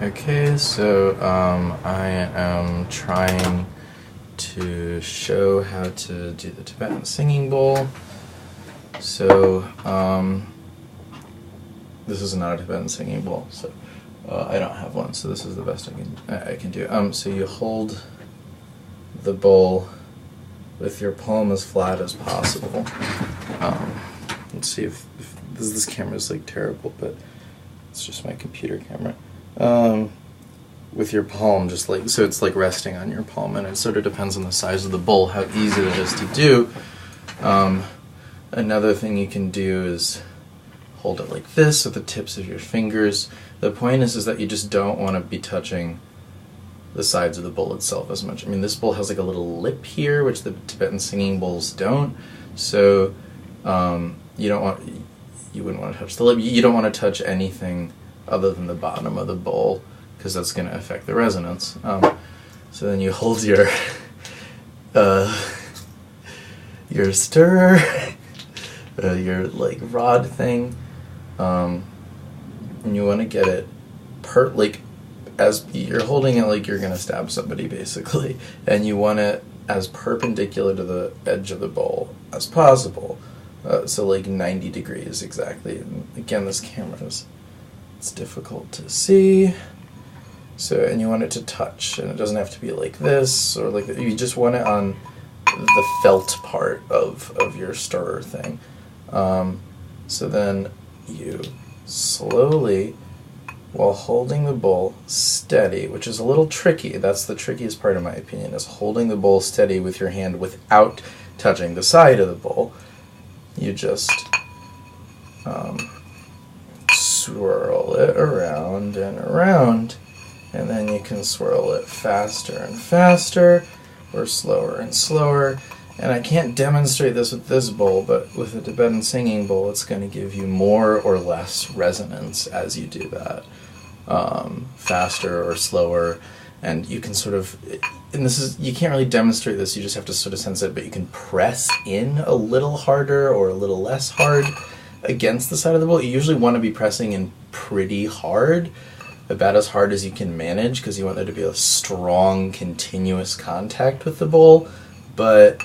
Okay, so I am trying to show how to do the Tibetan singing bowl. So this is not a Tibetan singing bowl, so I don't have one. So this is the best I can do. So you hold the bowl with your palm as flat as possible. Let's see if this camera is like terrible, but it's just my computer camera. With your palm, just like so, it's like resting on your palm, and it sort of depends on the size of the bowl how easy it is to do. Another thing you can do is hold it like this with the tips of your fingers. The point is that you just don't want to be touching the sides of the bowl itself as much. I mean, this bowl has like a little lip here, which the Tibetan singing bowls don't. So you wouldn't want to touch the lip. You don't want to touch anything other than the bottom of the bowl, because that's going to affect the resonance. So then you hold your stirrer, your like rod thing, and you want to get it as you're holding it like you're going to stab somebody basically, and you want it as perpendicular to the edge of the bowl as possible. So like 90 degrees exactly. And again, this camera it's difficult to see. So, and you want it to touch, and it doesn't have to be like this or like that. You just want it on the felt part of your stirrer thing. So then you slowly, while holding the bowl steady, which is a little tricky, that's the trickiest part in my opinion, is holding the bowl steady with your hand without touching the side of the bowl. You just swirl it around and around, and then you can swirl it faster and faster, or slower and slower. And I can't demonstrate this with this bowl, but with the Tibetan singing bowl, it's going to give you more or less resonance as you do that, faster or slower. And you can sort of, and you can't really demonstrate this, you just have to sort of sense it, but you can press in a little harder or a little less hard against the side of the bowl. You usually want to be pressing in pretty hard, about as hard as you can manage, because you want there to be a strong, continuous contact with the bowl. But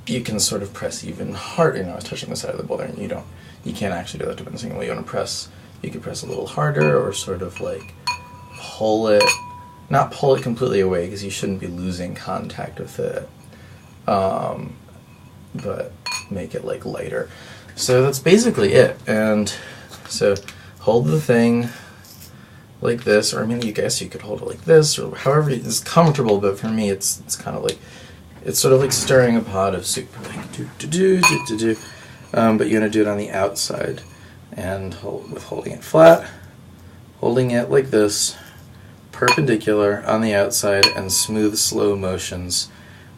you can sort of press even harder. I was touching the side of the bowl there, and you can't actually do that Tibetan singing bowl. You can press a little harder, or sort of like not pull it completely away, because you shouldn't be losing contact with it, but make it like lighter. So that's basically it. And so hold the thing like this, or I mean, you could hold it like this, or however is comfortable, but for me it's kind of like, it's sort of like stirring a pot of soup, like but you're going to do it on the outside, and with holding it flat, holding it like this, perpendicular on the outside, and smooth, slow motions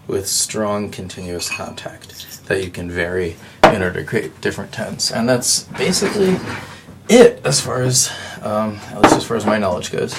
with strong, continuous contact that you can vary in order to create different tones. And that's basically it, as far as, at least as far as my knowledge goes.